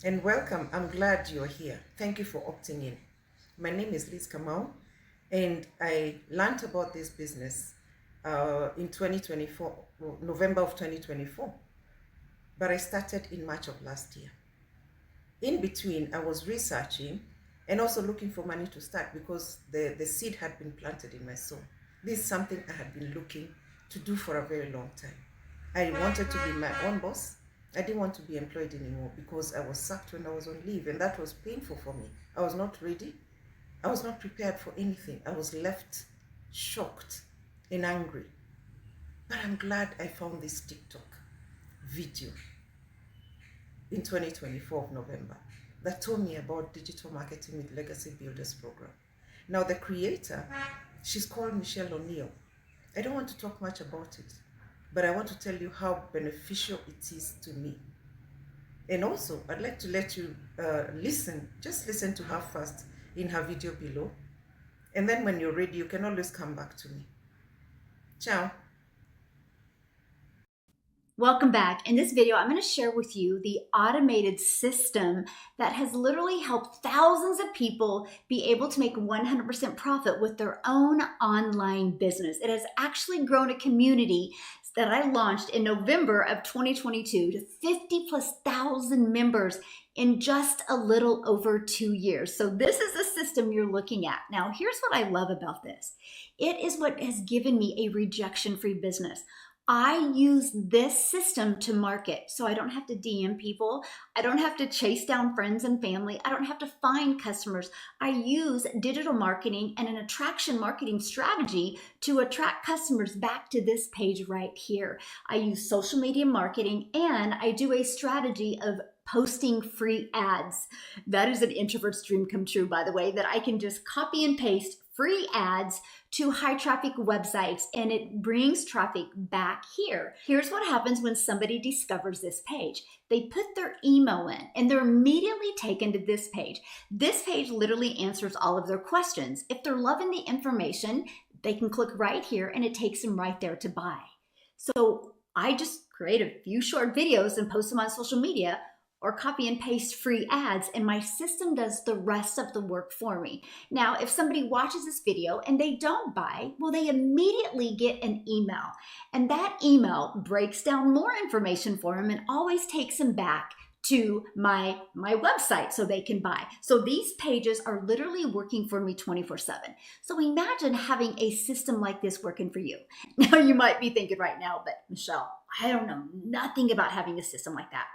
and welcome. I'm glad you're here. Thank you for opting in. My name is Kamau, and I learned about this business in 2024, November of 2024, but I started in March of last year. In between, I was researching and also looking for money to start because the seed had been planted in my soul. This is something I had been looking to do for a very long time. I wanted to be my own boss. I didn't want to be employed anymore because I was sacked when I was on leave, and that was painful for me. I was not ready. I was not prepared for anything. I was left shocked and angry. But I'm glad I found this TikTok video in 2024 of November that told me about digital marketing with legacy builders program. Now the creator, she's called Michelle O'Neill. I don't want to talk much about it, but I want to tell you how beneficial it is to me. And also, I'd like to let you just listen to her first in her video below. And then when you're ready, you can always come back to me. Ciao. Welcome back. In this video, I'm going to share with you the automated system that has literally helped thousands of people be able to make 100% profit with their own online business. It has actually grown a community that I launched in November of 2022 to 50,000+ members in just a little over 2 years. So this is the system you're looking at. Now, here's what I love about this. It is what has given me a rejection-free business. I use this system to market, so I don't have to DM people. I don't have to chase down friends and family. I don't have to find customers. I use digital marketing and an attraction marketing strategy to attract customers back to this page right here. I use social media marketing, and I do a strategy of posting free ads. That is an introvert's dream come true, by the way, that I can just copy and paste free ads to high traffic websites, and it brings traffic back here. Here's what happens when somebody discovers this page. They put their email in and they're immediately taken to this page. This page literally answers all of their questions. If they're loving the information, they can click right here and it takes them right there to buy. So I just create a few short videos and post them on social media, or copy and paste free ads, and my system does the rest of the work for me. Now, if somebody watches this video and they don't buy, well, they immediately get an email, and that email breaks down more information for them and always takes them back to my website so they can buy. So these pages are literally working for me 24/7. So imagine having a system like this working for you. Now you might be thinking right now, but Michelle, I don't know nothing about having a system like that.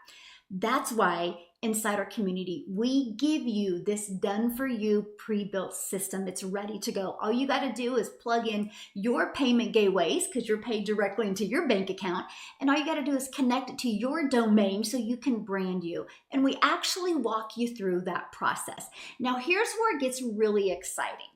That's why inside our community, we give you this done for you pre-built system. It's ready to go. All you got to do is plug in your payment gateways because you're paid directly into your bank account. And all you got to do is connect it to your domain so you can brand you. And we actually walk you through that process. Now, here's where it gets really exciting,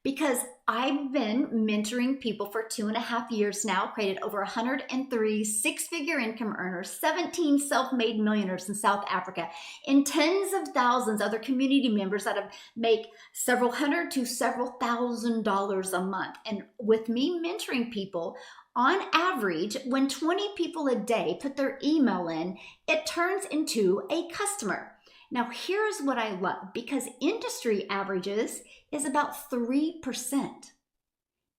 because I've been mentoring people for 2.5 years now, created over 103 six-figure income earners, 17 self-made millionaires in South Africa, and tens of thousands other community members that have make several hundred to several $1,000s a month. And with me mentoring people, on average, when 20 people a day put their email in, it turns into a customer. Now, here's what I love, because industry averages is about 3%.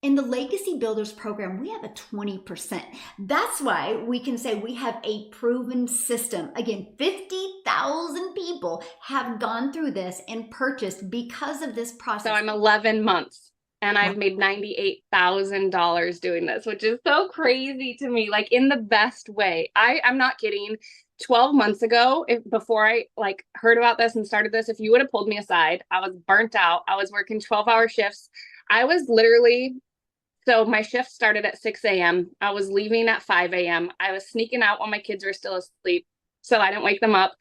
In the Legacy Builders program, we have a 20%. That's why we can say we have a proven system. Again, 50,000 people have gone through this and purchased because of this process. So I'm 11 months and I've made $98,000 doing this, which is so crazy to me, like in the best way. I'm not kidding. 12 months ago, before I heard about this and started this, if you would have pulled me aside, I was burnt out. I was working 12-hour shifts. I was literally, so my shift started at 6 a.m. I was leaving at 5 a.m. I was sneaking out while my kids were still asleep, so I didn't wake them up.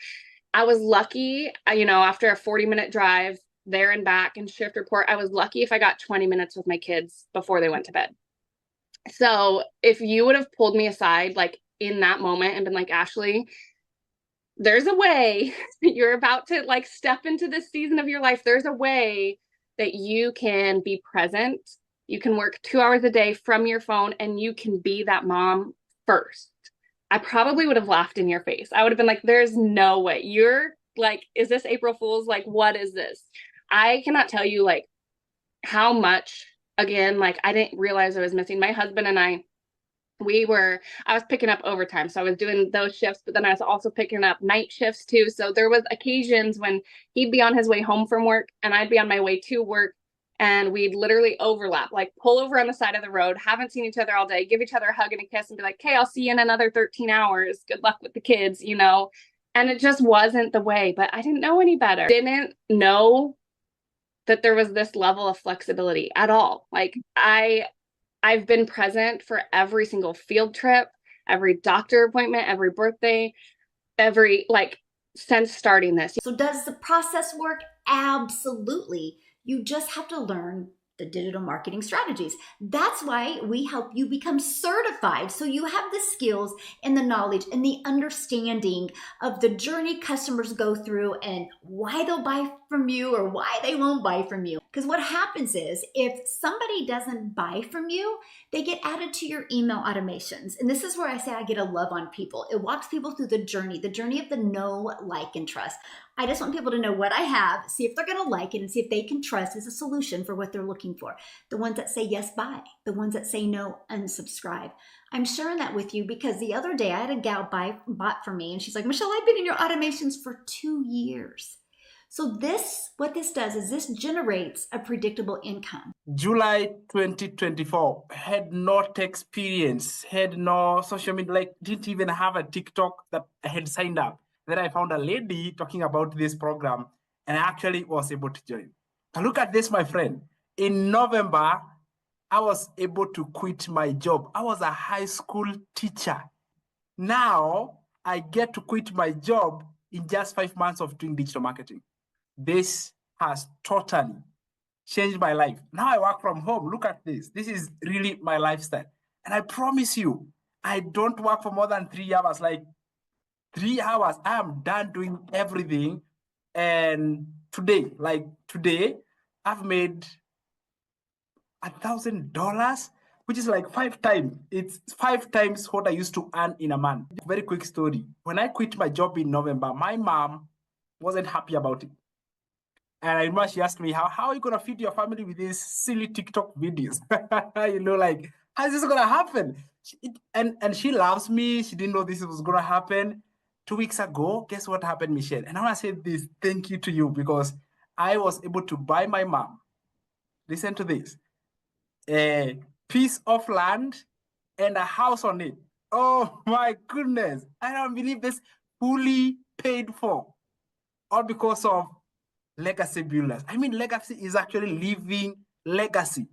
I was lucky, after a 40-minute drive there and back and shift report, I was lucky if I got 20 minutes with my kids before they went to bed. So if you would have pulled me aside, in that moment and been like, Ashley, there's a way you're about to step into this season of your life. There's a way that you can be present. You can work 2 hours a day from your phone and you can be that mom first. I probably would have laughed in your face. I would have been like, there's no way. You're Like, is this April Fool's? Like, what is this? I cannot tell you like how much, again, like I didn't realize I was missing. My husband and I was picking up overtime. So I was doing those shifts, but then I was also picking up night shifts too. So there was occasions when he'd be on his way home from work and I'd be on my way to work, and we'd literally overlap, like pull over on the side of the road, haven't seen each other all day, give each other a hug and a kiss and be like, "Okay, I'll see you in another 13 hours. Good luck with the kids," you know? And it just wasn't the way, but I didn't know any better. Didn't know that there was this level of flexibility at all. Like I've been present for every single field trip, every doctor appointment, every birthday, every like since starting this. So does the process work? Absolutely. You just have to learn the digital marketing strategies. That's why we help you become certified. So you have the skills and the knowledge and the understanding of the journey customers go through and why they'll buy from you or why they won't buy from you. Because what happens is if somebody doesn't buy from you, they get added to your email automations. And this is where I say I get a love on people. It walks people through the journey of the know, like, and trust. I just want people to know what I have, see if they're going to like it, and see if they can trust as a solution for what they're looking for. The ones that say yes, buy. The ones that say no, unsubscribe. I'm sharing that with you because the other day I had a gal bought for me, and she's like, "Michelle, I've been in your automations for 2 years." So what this does is this generates a predictable income. July 2024, had no tech experience, had no social media, like didn't even have a TikTok that I had signed up. Then I found a lady talking about this program and I actually was able to join. Now look at this, my friend. In November, I was able to quit my job. I was a high school teacher. Now I get to quit my job in just 5 months of doing digital marketing. This has totally changed my life. Now I work from home. Look at this. This is really my lifestyle. And I promise you, I don't work for more than 3 hours. Like 3 hours, I am done doing everything. And today, I've made $1,000, which is like 5 times. It's 5 times what I used to earn in a month. Very quick story. When I quit my job in November, my mom wasn't happy about it. And I remember she asked me, how are you going to feed your family with these silly TikTok videos? You know, like, how is this going to happen? And she loves me. She didn't know this was going to happen. 2 weeks ago, guess what happened, Michelle? And I want to say this, thank you to you, because I was able to buy my mom, listen to this, a piece of land and a house on it. Oh my goodness. I don't believe this, fully paid for, all because of legacy builders. I mean, legacy is actually living legacy.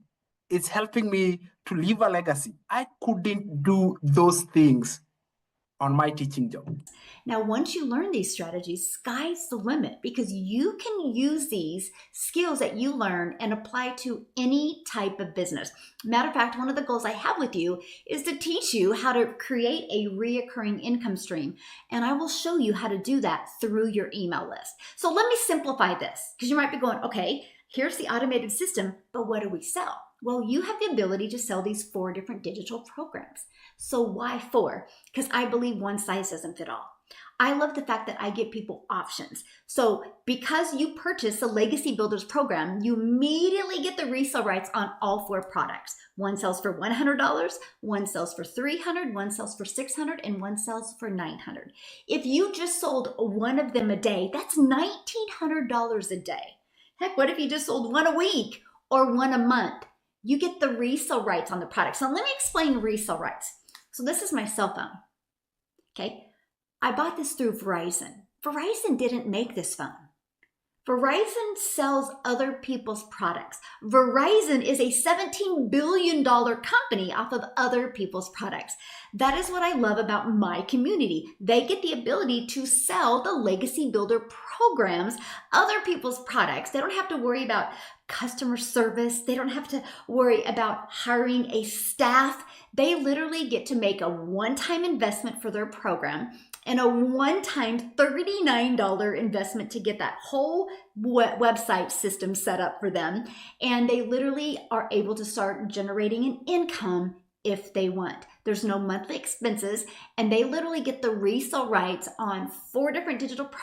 It's helping me to leave a legacy. I couldn't do those things on my teaching job. Now, once you learn these strategies, sky's the limit because you can use these skills that you learn and apply to any type of business. Matter of fact, one of the goals I have with you is to teach you how to create a reoccurring income stream. And I will show you how to do that through your email list. So let me simplify this because you might be going, okay, here's the automated system, but what do we sell? Well, you have the ability to sell these 4 different digital programs. So why 4? Because I believe one size doesn't fit all. I love the fact that I give people options. So because you purchase the Legacy Builders program, you immediately get the resale rights on all 4 products. One sells for $100, one sells for $300, one sells for $600, and one sells for $900. If you just sold one of them a day, that's $1,900 a day. Heck, what if you just sold one a week or one a month? You get the resale rights on the product. So let me explain resale rights. So this is my cell phone, okay? I bought this through Verizon. Verizon didn't make this phone. Verizon sells other people's products. Verizon is a $17 billion company off of other people's products. That is what I love about my community. They get the ability to sell the Legacy Builder programs, other people's products. They don't have to worry about customer service. They don't have to worry about hiring a staff. They literally get to make a one-time investment for their program and a one-time $39 investment to get that whole website system set up for them. And they literally are able to start generating an income if they want. There's no monthly expenses, and they literally get the resale rights on 4 different digital programs.